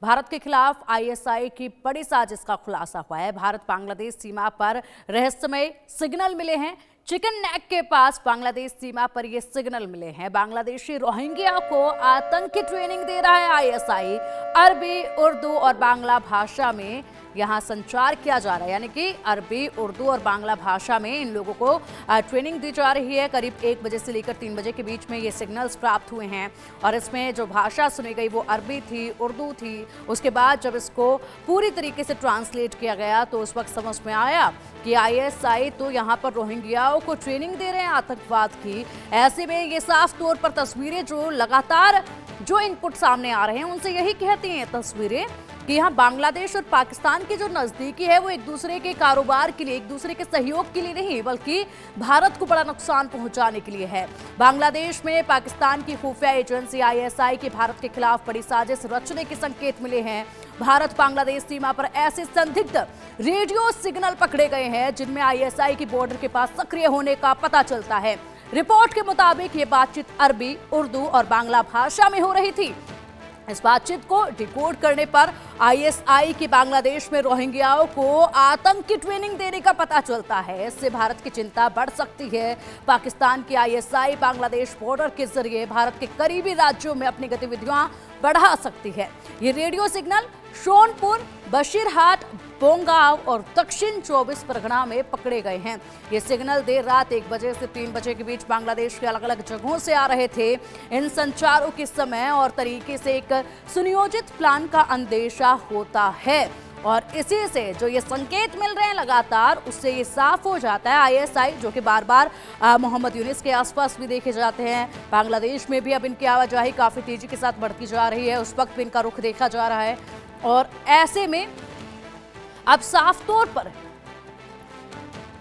भारत के खिलाफ आईएसआई की बड़ी साजिश का खुलासा हुआ है। भारत बांग्लादेश सीमा पर रहस्यमय सिग्नल मिले हैं। चिकन नेक के पास बांग्लादेश सीमा पर ये सिग्नल मिले हैं। बांग्लादेशी रोहिंग्या को आतंक की ट्रेनिंग दे रहा है आईएसआई। अरबी, उर्दू और बांग्ला भाषा में यहाँ संचार किया जा रहा है, यानी कि अरबी, उर्दू और बांग्ला भाषा में इन लोगों को ट्रेनिंग दी जा रही है। करीब 1 बजे से लेकर 3 बजे के बीच में ये सिग्नल्स प्राप्त हुए हैं और इसमें जो भाषा सुनी गई वो अरबी थी, उर्दू थी। उसके बाद जब इसको पूरी तरीके से ट्रांसलेट किया गया तो उस वक्त समझ में आया कि आईएसआई तो यहाँ पर रोहिंग्याओं को ट्रेनिंग दे रहे हैं आतंकवाद की। ऐसे में ये साफ तौर पर तस्वीरें जो लगातार जो इनपुट सामने आ रहे हैं उनसे यही कहती हैं तस्वीरें कि यहाँ बांग्लादेश और पाकिस्तान की जो नजदीकी है वो एक दूसरे के कारोबार के लिए, एक दूसरे के सहयोग के लिए नहीं बल्कि भारत को बड़ा नुकसान पहुंचाने के लिए है। बांग्लादेश में पाकिस्तान की खुफिया एजेंसी आईएसआई के भारत के खिलाफ बड़ी साजिश रचने के संकेत मिले हैं। भारत बांग्लादेश सीमा पर ऐसे संदिग्ध रेडियो सिग्नल पकड़े गए हैं जिनमें आईएसआई की बॉर्डर के पास सक्रिय होने का पता चलता है। रिपोर्ट के मुताबिक ये बातचीत अरबी, उर्दू और बांग्ला भाषा में हो रही थी। इस बातचीत को डिकोड करने पर आईएसआई की बांग्लादेश में रोहिंग्याओं को आतंक की ट्रेनिंग देने का पता चलता है। इससे भारत की चिंता बढ़ सकती है। पाकिस्तान की आईएसआई बांग्लादेश बॉर्डर के जरिए भारत के करीबी राज्यों में अपनी गतिविधियां बढ़ा सकती है। ये रेडियो सिग्नल शोनपुर, बशीरहाट, बोंगाव और दक्षिण 24 परगना में पकड़े गए हैं। ये सिग्नल देर रात 1 बजे से 3 बजे के बीच बांग्लादेश के अलग अलग जगहों से आ रहे थे। इन संचारों के समय और तरीके से एक सुनियोजित प्लान का अंदेशा होता है और इसी से जो ये संकेत मिल रहे हैं लगातार उससे ये साफ हो जाता है आईएसआई जो कि बार बार मोहम्मद यूनिस के आसपास भी देखे जाते हैं। बांग्लादेश में भी अब इनकी आवाजाही काफी तेजी के साथ बढ़ती जा रही है। उस वक्त भी इनका रुख देखा जा रहा है और ऐसे में अब साफ तौर पर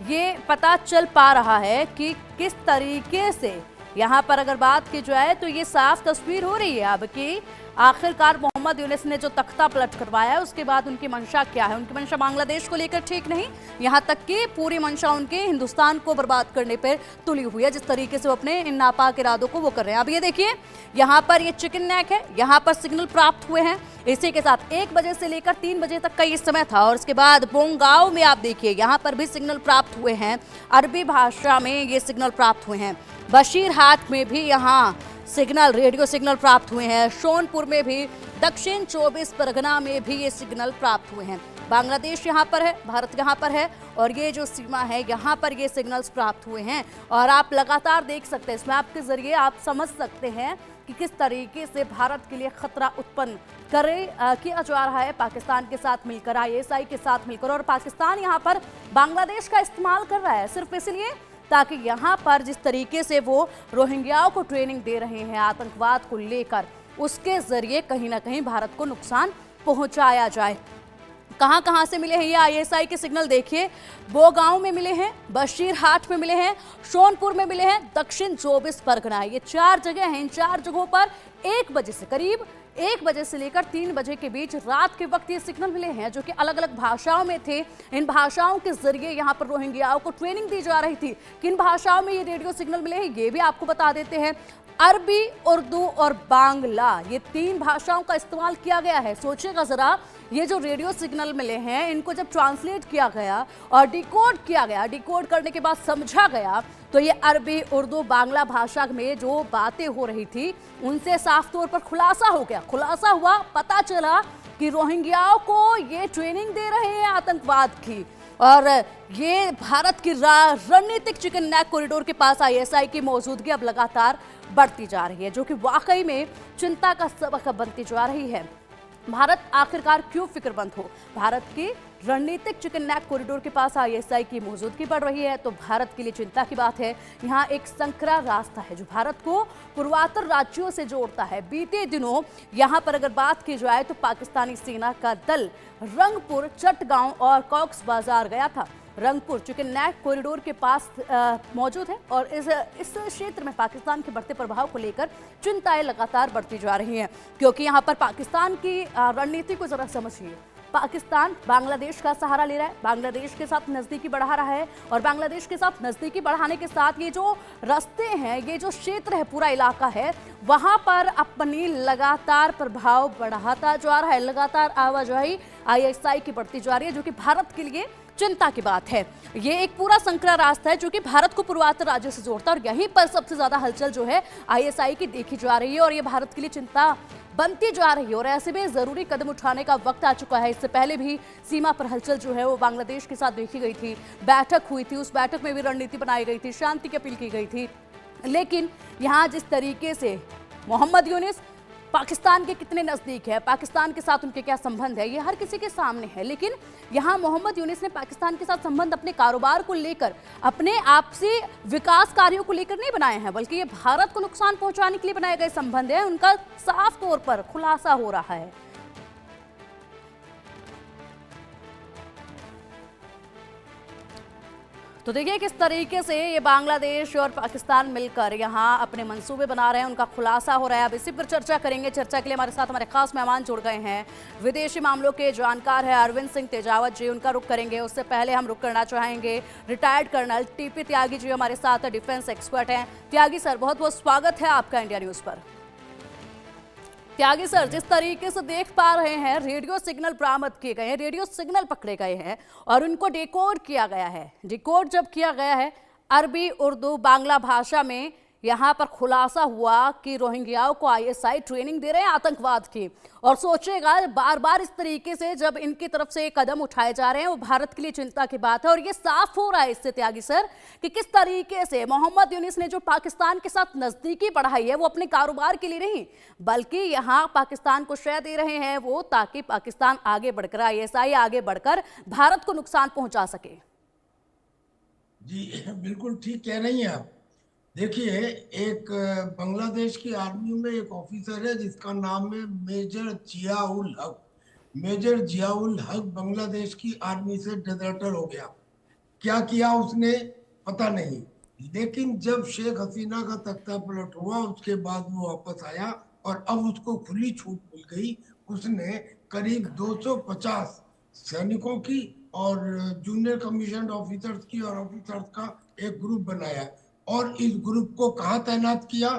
ये पता चल पा रहा है कि किस तरीके से यहाँ पर अगर बात की जाए तो ये साफ तस्वीर हो रही है अब कि आखिरकार मोहम्मद यूनिस ने जो तख्ता पलट करवाया है उसके बाद उनकी मंशा क्या है। उनकी मंशा बांग्लादेश को लेकर ठीक नहीं, यहाँ तक कि पूरी मंशा उनके हिंदुस्तान को बर्बाद करने पर तुली हुई है। जिस तरीके से वो अपने इन नापाक इरादों को वो कर रहे हैं। अब ये देखिए यहाँ पर ये चिकन नेक है, यहाँ पर सिग्नल प्राप्त हुए हैं। इसी के साथ 1 बजे से लेकर 3 बजे तक का ये समय था और उसके बाद बोंगाव में आप देखिए यहाँ पर भी सिग्नल प्राप्त हुए हैं। अरबी भाषा में ये सिग्नल प्राप्त हुए हैं। बशीरहाट में भी यहाँ सिग्नल, रेडियो सिग्नल प्राप्त हुए हैं। शोनपुर में भी, दक्षिण 24 परगना में भी ये सिग्नल प्राप्त हुए हैं। बांग्लादेश यहाँ पर है, भारत यहाँ पर है और ये जो सीमा है यहाँ पर ये सिग्नल्स प्राप्त हुए हैं और आप लगातार देख सकते हैं। इसमें आपके जरिए आप समझ सकते हैं कि किस तरीके से भारत के लिए खतरा उत्पन्न किया जा रहा है पाकिस्तान के साथ मिलकर, आईएसआई के साथ मिलकर। और पाकिस्तान यहाँ पर बांग्लादेश का इस्तेमाल कर रहा है सिर्फ इसलिए ताकि यहाँ पर जिस तरीके से वो रोहिंग्याओं को ट्रेनिंग दे रहे हैं आतंकवाद को लेकर, उसके जरिए कहीं ना कहीं भारत को नुकसान पहुंचाया जाए। कहां कहां से मिले हैं ये आईएसआई के सिग्नल देखिए। बोगांव में मिले हैं, बशीरहाट में मिले हैं, शोनपुर में मिले हैं, दक्षिण 24 परगना, ये 4 जगह हैं। इन 4 जगहों पर 1 बजे से करीब 1 बजे से लेकर 3 बजे के बीच रात के वक्त ये सिग्नल मिले हैं जो कि अलग अलग भाषाओं में थे। इन भाषाओं के जरिए यहाँ पर रोहिंग्याओं को ट्रेनिंग दी जा रही थी। किन भाषाओं में ये रेडियो सिग्नल मिले हैं ये भी आपको बता देते हैं। अरबी, उर्दू और बांग्ला, ये 3 भाषाओं का इस्तेमाल किया गया है। सोचिएगा जरा, ये जो रेडियो सिग्नल मिले हैं इनको जब ट्रांसलेट किया गया और डिकोड किया गया, डिकोड करने के बाद समझा गया तो ये अरबी, उर्दू, बांग्ला भाषा में जो बातें हो रही थी उनसे साफ तौर पर खुलासा हो गया। खुलासा हुआ, पता चला कि रोहिंग्याओं को ये ट्रेनिंग दे रहे हैं आतंकवाद की और ये भारत की रणनीतिक चिकन नेक कॉरिडोर के पास आईएसआई की मौजूदगी अब लगातार बढ़ती जा रही है जो कि वाकई में चिंता का सबक बनती जा रही है। भारत आखिरकार क्यों फिक्रमंद हो? भारत की रणनीतिक चिकन नेक कॉरिडोर के पास आईएसआई की मौजूदगी बढ़ रही है तो भारत के लिए चिंता की बात है। यहाँ एक संकरा रास्ता है जो भारत को पूर्वोत्तर राज्यों से जोड़ता है। बीते दिनों यहाँ पर अगर बात की जाए तो पाकिस्तानी सेना का दल रंगपुर, चटगांव और कॉक्स बाजार गया था। रंगपुर चिकन नेक कॉरिडोर के पास मौजूद है और इस क्षेत्र में पाकिस्तान के बढ़ते प्रभाव को लेकर चिंताएं लगातार बढ़ती जा रही हैं क्योंकि यहाँ पर पाकिस्तान की रणनीति को जरा समझिए। पाकिस्तान बांग्लादेश का सहारा ले रहा है, बांग्लादेश के साथ नजदीकी बढ़ा रहा है और बांग्लादेश के साथ नजदीकी बढ़ाने के साथ ये जो रास्ते हैं, ये जो क्षेत्र है, पूरा इलाका है, वहां पर अपनी लगातार प्रभाव बढ़ाता जा रहा है। लगातार आवाजाही ISI की बढ़ती जा रही है, जो कि भारत के लिए चिंता की बात है। ये एक पूरा संकरा रास्ता है जो कि भारत को पूर्वोत्तर राज्य से जोड़ता है और यहीं पर सबसे ज्यादा हलचल जो है ISI की देखी जा रही है और ये भारत के लिए चिंता बनती जा रही है और ऐसे में जरूरी कदम उठाने का वक्त आ चुका है। इससे पहले भी सीमा पर हलचल जो है वो बांग्लादेश के साथ देखी गई थी, बैठक हुई थी, उस बैठक में भी रणनीति बनाई गई थी, शांति की अपील की गई थी। लेकिन यहाँ जिस तरीके से मोहम्मद यूनिस पाकिस्तान के कितने नजदीक है, पाकिस्तान के साथ उनके क्या संबंध है, ये हर किसी के सामने है। लेकिन यहाँ मोहम्मद यूनिस ने पाकिस्तान के साथ संबंध अपने कारोबार को लेकर, अपने आपसी विकास कार्यों को लेकर नहीं बनाए हैं, बल्कि ये भारत को नुकसान पहुंचाने के लिए बनाए गए संबंध है। उनका साफ तौर पर खुलासा हो रहा है। तो देखिए किस तरीके से ये बांग्लादेश और पाकिस्तान मिलकर यहाँ अपने मंसूबे बना रहे हैं, उनका खुलासा हो रहा है। अब इसी पर चर्चा करेंगे। चर्चा के लिए हमारे साथ हमारे खास मेहमान जुड़ गए हैं, विदेशी मामलों के जानकार है अरविंद सिंह तेजावत जी, उनका रुख करेंगे। उससे पहले हम रुख करना चाहेंगे retired colonel TP Tyagi ji हमारे साथ डिफेंस एक्सपर्ट हैं। त्यागी सर, बहुत बहुत स्वागत है आपका इंडिया न्यूज पर। त्यागी सर, जिस तरीके से देख पा रहे हैं रेडियो सिग्नल बरामद किए गए हैं, रेडियो सिग्नल पकड़े गए हैं और उनको डिकोड किया गया है। डिकोड जब किया गया है अरबी, उर्दू, बांग्ला भाषा में, यहाँ पर खुलासा हुआ कि रोहिंग्याओं को ISI ट्रेनिंग दे रहे हैं आतंकवाद की। और सोचेगा बार बार इस तरीके से जब इनकी तरफ से कदम उठाए जा रहे हैं, वो भारत के लिए चिंता की बात है। और ये साफ हो रहा है इससे त्यागी सर कि किस तरीके से मोहम्मद यूनिस ने जो पाकिस्तान के साथ नजदीकी बढ़ाई है, वो अपने कारोबार के लिए नहीं, बल्कि यहाँ पाकिस्तान को शय दे रहे हैं वो, ताकि पाकिस्तान आगे बढ़कर, ISI आगे बढ़कर भारत को नुकसान पहुंचा सके। जी बिल्कुल ठीक कह रही हैं आप। देखिए, एक बांग्लादेश की आर्मी में एक ऑफिसर है जिसका नाम है मेजर जियाउल हक। मेजर जियाउल हक बांग्लादेश की आर्मी से डिजर्टर हो गया। क्या किया उसने पता नहीं, लेकिन जब शेख हसीना का तख्ता पलट हुआ उसके बाद वो वापस आया और अब उसको खुली छूट मिल गई। उसने करीब 250 सैनिकों की और जूनियर कमीशन ऑफिसर्स की और ऑफिसर्स का एक ग्रुप बनाया और इस ग्रुप को कहाँ तैनात किया,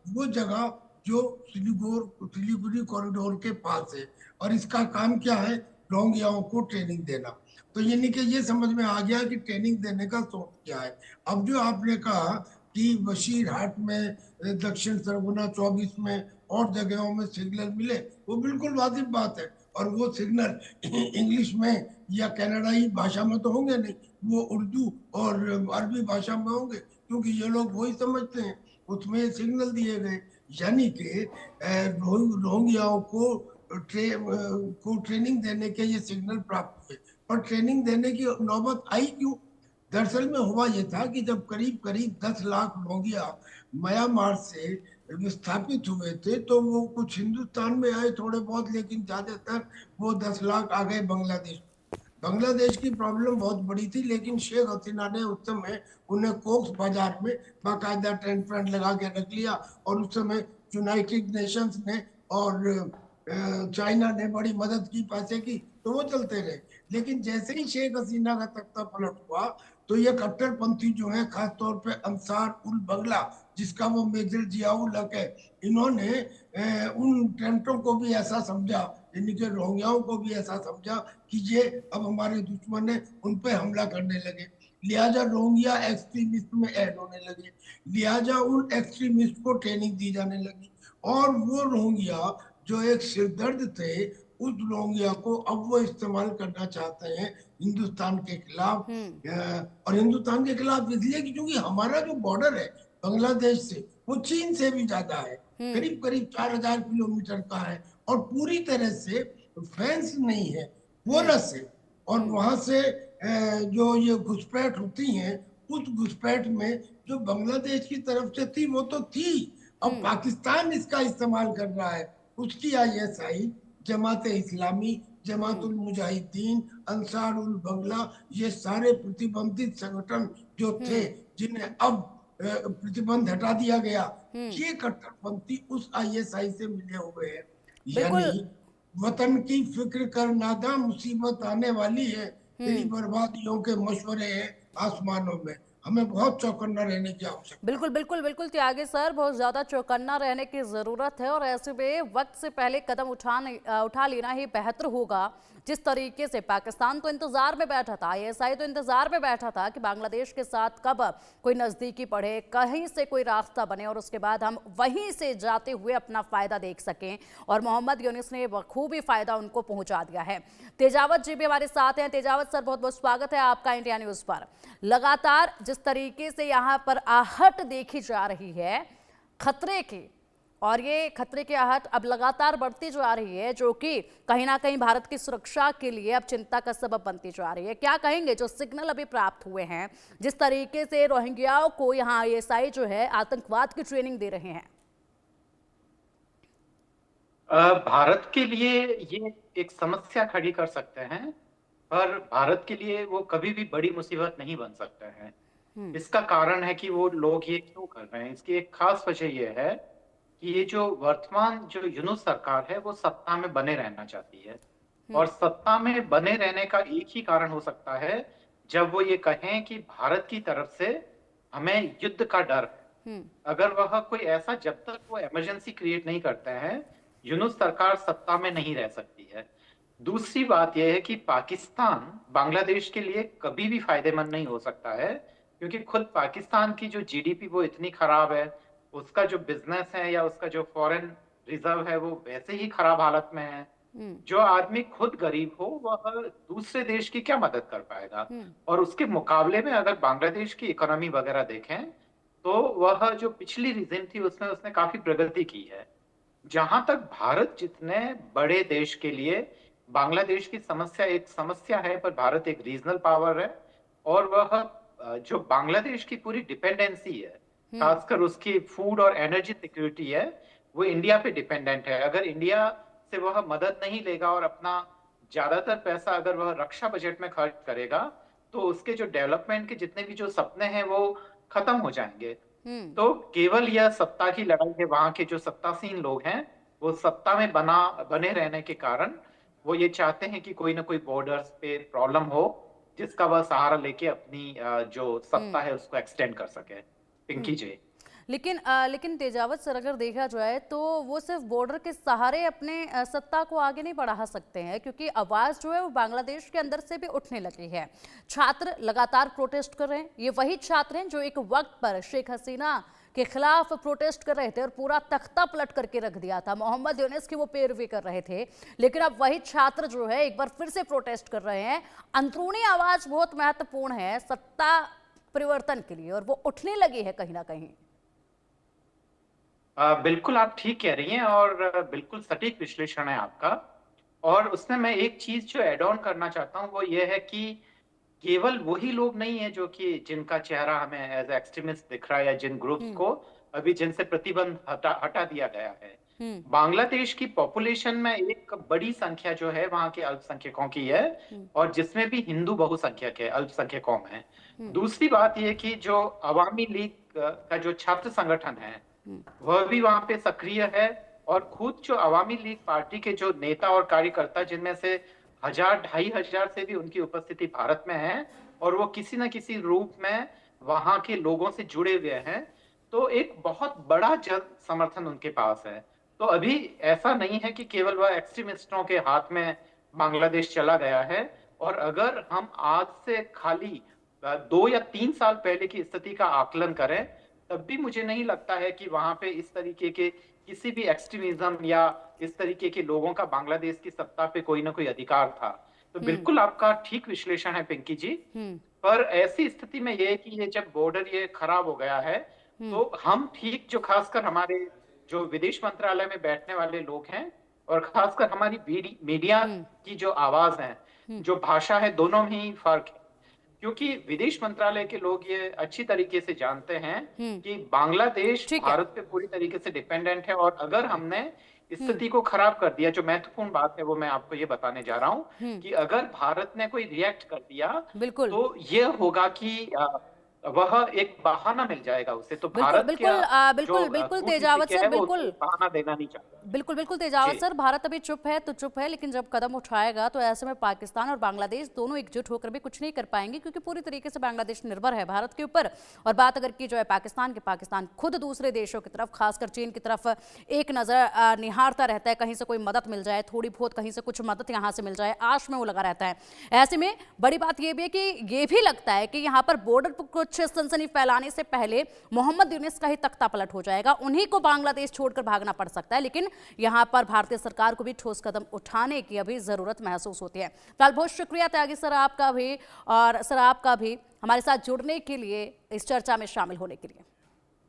वो जगह जो सिलीगुड़ी कॉरिडोर के पास है। और इसका काम क्या है, रोहिंग्याओं को ट्रेनिंग देना। तो यानी कि ये समझ में आ गया कि ट्रेनिंग देने का सोच क्या है। अब जो आपने कहा कि बशीरहाट में, दक्षिण सरगुना 24 में और जगहों में सिग्नल मिले, वो बिल्कुल वाजिब बात है। और वो सिग्नल इंग्लिश में या कनाडाई भाषा में तो होंगे नहीं, वो उर्दू और अरबी भाषा में होंगे, क्योंकि ये लोग वही समझते हैं। उसमें सिग्नल दिए गए, यानी कि रोहिंग्याओं को ट्रेनिंग देने के ये सिग्नल प्राप्त हुए। और ट्रेनिंग देने की नौबत आई क्यों? दरअसल में हुआ ये था कि जब करीब करीब 10 लाख रोहिंग्या म्यांमार से विस्थापित हुए थे, तो वो कुछ हिंदुस्तान में आए थोड़े बहुत, लेकिन ज्यादातर वो 10 लाख आ गए बांग्लादेश। बांग्लादेश की प्रॉब्लम बहुत बड़ी थी, लेकिन शेख हसीना ने उस समय उन्हें कोक्स बाजार में बाकायदा टेंट फ्रेंट लगा के रख लिया। और उस समय यूनाइटेड नेशंस ने और चाइना ने बड़ी मदद की, पैसे की, तो वो चलते रहे। लेकिन जैसे ही शेख हसीना का तख्ता पलट हुआ, तो ये कट्टरपंथी जो है, खासतौर पे अंसार उल बगला, जिसका वो मेजर जियाउल हक है, इन्होंने उन टेंटों को भी ऐसा समझा, यानी कि रोहिंग्याओं को भी ऐसा समझा कि ये अब हमारे दुश्मन है, उन पे हमला करने लगे। लिहाजा रोहिंग्या एक्सट्रीमिस्ट में ऐड होने लगे, लिहाजा उन एक्सट्रीमिस्ट को ट्रेनिंग दी जाने लगी। और वो रोहिंग्या जो एक सिरदर्द थे, उस रोहिंग्या को अब वो इस्तेमाल करना चाहते हैं हिंदुस्तान के खिलाफ। और हिंदुस्तान के खिलाफ इसलिए क्योंकि हमारा जो बॉर्डर है बांग्लादेश से, वो चीन से भी ज्यादा है, करीब करीब 4000 किलोमीटर का है, और पूरी तरह से फेंस नहीं है, पोरस है। और वहां से जो ये घुसपैठ होती हैं, उस घुसपैठ में जो बांग्लादेश की तरफ से थी वो तो थी, अब पाकिस्तान इसका इस्तेमाल कर रहा है। उसकी ISI, जमात इस्लामी, जमातुल मुजाहिदीन, अंसार उल बगला, ये सारे प्रतिबंधित संगठन जो थे, जिन्हें अब प्रतिबंध हटा दिया गया, ये कट्टरपंथी उस ISI से मिले हुए हैं। यानी वतन की फिक्र कर नादा, मुसीबत आने वाली है, तेरी बर्बादियों के मशवरे हैं आसमानों में। हमें बहुत चौकन्ना रहने की आवश्यकता बिल्कुल है। बिल्कुल बिल्कुल त्यागी सर, बहुत ज्यादा चौकन्ना रहने की जरूरत है और ऐसे में वक्त से पहले कदम उठा लेना ही बेहतर होगा। जिस तरीके से पाकिस्तान तो इंतजार में बैठा था, आईएसआई तो इंतजार में बैठा था कि बांग्लादेश के साथ कब कोई नजदीकी पड़े, कहीं से कोई रास्ता बने और उसके बाद हम वहीं से जाते हुए अपना फायदा देख सकें, और मोहम्मद यूनिस ने बखूबी फायदा उनको पहुंचा दिया है। तेजावत जी भी हमारे साथ हैं। तेजावत सर, बहुत बहुत स्वागत है आपका इंडिया न्यूज पर। लगातार जिस तरीके से यहाँ पर आहट देखी जा रही है खतरे की, और ये खतरे की आहट अब लगातार बढ़ती जा रही है, जो कि कहीं ना कहीं भारत की सुरक्षा के लिए अब चिंता का सबब बनती जा रही है। क्या कहेंगे जो सिग्नल अभी प्राप्त हुए हैं, जिस तरीके से रोहिंग्याओं को यहाँ आईएसआई जो है आतंकवाद की ट्रेनिंग दे रहे हैं? भारत के लिए ये एक समस्या खड़ी कर सकते हैं, पर भारत के लिए वो कभी भी बड़ी मुसीबत नहीं बन सकते हैं। इसका कारण है कि वो लोग ये क्यों कर रहे हैं। इसकी एक खास वजह ये है कि ये जो वर्तमान जो यूनूस सरकार है वो सत्ता में बने रहना चाहती है, और सत्ता में बने रहने का एक ही कारण हो सकता है जब वो ये कहें कि भारत की तरफ से हमें युद्ध का डर है। अगर वह कोई ऐसा, जब तक वो इमरजेंसी क्रिएट नहीं करते हैं, यूनुस सरकार सत्ता में नहीं रह सकती है। दूसरी बात यह है कि पाकिस्तान बांग्लादेश के लिए कभी भी फायदेमंद नहीं हो सकता है, क्योंकि खुद पाकिस्तान की जो जीडीपी वो इतनी खराब है, उसका जो बिजनेस है या उसका जो फॉरेन रिजर्व है वो वैसे ही खराब हालत में है। जो आदमी खुद गरीब हो वह दूसरे देश की क्या मदद कर पाएगा। और उसके मुकाबले में अगर बांग्लादेश की इकोनॉमी वगैरह देखें तो वह जो पिछली रिजिम थी उसमें उसने काफी प्रगति की है। जहां तक भारत जितने बड़े देश के लिए बांग्लादेश की समस्या एक समस्या है, पर भारत एक रीजनल पावर है, और वह जो बांग्लादेश की पूरी डिपेंडेंसी है, खासकर उसकी फूड और एनर्जी सिक्योरिटी है, वो इंडिया पे डिपेंडेंट है। अगर इंडिया से वह मदद नहीं लेगा और अपना ज्यादातर पैसा अगर वह रक्षा बजट में खर्च करेगा, तो उसके जो डेवलपमेंट के जितने भी जो सपने हैं वो खत्म हो जाएंगे। तो केवल यह सत्ता की लड़ाई है। वहां के जो सत्तासीन लोग हैं वो सत्ता में बने रहने के कारण वो ये चाहते हैं कि कोई ना कोई बॉर्डर्स पे प्रॉब्लम हो, जिसका वह सहारा लेके अपनी जो सत्ता है उसको एक्सटेंड कर सके। पिंकी जी, लेकिन तेजावत सर, अगर देखा जाए तो वो सिर्फ बॉर्डर के सहारे अपने सत्ता को आगे नहीं बढ़ा सकते हैं, क्योंकि आवाज जो है वो बांग्लादेश के अंदर से भी उठने लगी है। छात्र लगातार प्रोटेस्ट कर रहे हैं। ये वही छात्र हैं जो एक वक्त पर शेख हसीना के खिलाफ प्रोटेस्ट कर रहे थे और पूरा तख्ता पलट करके रख दिया था। मोहम्मद यूनिस की वो पैरवी कर रहे थे, लेकिन अब वही छात्र जो है एक बार फिर से प्रोटेस्ट कर रहे हैं। अंदरूनी आवाज बहुत महत्वपूर्ण है सत्ता परिवर्तन के लिए, और वो उठने लगी है कहीं ना कहीं। बिल्कुल आप ठीक कह रही हैं, और बिल्कुल सटीक विश्लेषण है आपका। और उसमें मैं एक चीज जो एड ऑन करना चाहता हूँ वो ये है कि केवल वही लोग नहीं है जो कि जिनका चेहरा हमें एज एक्सट्रीमिस्ट दिख रहा है, या जिन ग्रुप्स को अभी जिनसे प्रतिबंध हटा दिया गया है। बांग्लादेश की पॉपुलेशन में एक बड़ी संख्या जो है वहां के अल्पसंख्यकों की है, और जिसमें भी हिंदू बहुसंख्यक है, अल्पसंख्यकों में। दूसरी बात यह कि जो अवामी लीग का जो छात्र संगठन है वह भी वहां पे सक्रिय है, और खुद जो अवामी लीग पार्टी के जो नेता और कार्यकर्ता, जिनमें से 1000-2500 से भी उनकी उपस्थिति भारत में है, और वो किसी न किसी रूप में वहां के लोगों से जुड़े हुए हैं। तो एक बहुत बड़ा जन समर्थन उनके पास है। तो अभी ऐसा नहीं है कि केवल वह एक्सट्रीमिस्टों के हाथ में बांग्लादेश चला गया है। और अगर हम आज से खाली 2 या 3 साल पहले की स्थिति का आकलन करें, तब भी मुझे नहीं लगता है कि वहां पे इस तरीके के किसी भी एक्सट्रीमिज्म या इस तरीके के लोगों का बांग्लादेश की सत्ता पे कोई ना कोई अधिकार था। तो बिल्कुल आपका ठीक विश्लेषण है पिंकी जी। पर ऐसी स्थिति में ये कि ये जब बॉर्डर ये खराब हो गया है, तो हम ठीक, जो खासकर हमारे जो विदेश मंत्रालय में बैठने वाले लोग हैं, और खासकर हमारी मीडिया की जो आवाज है, जो भाषा है, दोनों में ही फर्क है। क्योंकि विदेश मंत्रालय के लोग ये अच्छी तरीके से जानते हैं कि बांग्लादेश भारत पे पूरी तरीके से डिपेंडेंट है, और अगर हमने स्थिति को खराब कर दिया, जो महत्वपूर्ण बात है वो मैं आपको ये बताने जा रहा हूँ कि अगर भारत ने कोई रिएक्ट कर दिया तो ये होगा कि वह एक बहाना मिल जाएगा उसे। तो बिल्कुल भारत बिल्कुल क्या बिल्कुल जो बिल्कुल कूटनीति तेजावत है सर, वो बिल्कुल उसको बहाना देना नहीं चाहता। बिल्कुल तेजावत जी सर, भारत अभी चुप है तो चुप है, लेकिन जब कदम उठाएगा तो ऐसे में पाकिस्तान और बांग्लादेश दोनों एकजुट होकर भी कुछ नहीं कर पाएंगे, क्योंकि पूरी तरीके से बांग्लादेश निर्भर है भारत के ऊपर। और बात अगर की जो है पाकिस्तान की, पाकिस्तान खुद दूसरे देशों की तरफ, खासकर चीन की तरफ एक नजर निहारता रहता है, कहीं से कोई मदद मिल जाए, थोड़ी बहुत कहीं से कुछ मदद यहाँ से मिल जाए, आश में वो लगा रहता है। ऐसे में बड़ी बात यह भी है कि ये भी लगता है कि यहाँ पर बॉर्डर पर कुछ सनसनी फैलाने से पहले मोहम्मद यूनिस का ही तख्ता पलट हो जाएगा, उन्हीं को बांग्लादेश छोड़कर भागना पड़ सकता है। लेकिन यहाँ पर भारतीय सरकार को भी ठोस कदम उठाने की अभी जरूरत महसूस होती है। फिलहाल बहुत शुक्रिया त्यागी सर आपका भी, और सर आपका भी हमारे साथ जुड़ने के लिए, इस चर्चा में शामिल होने के लिए।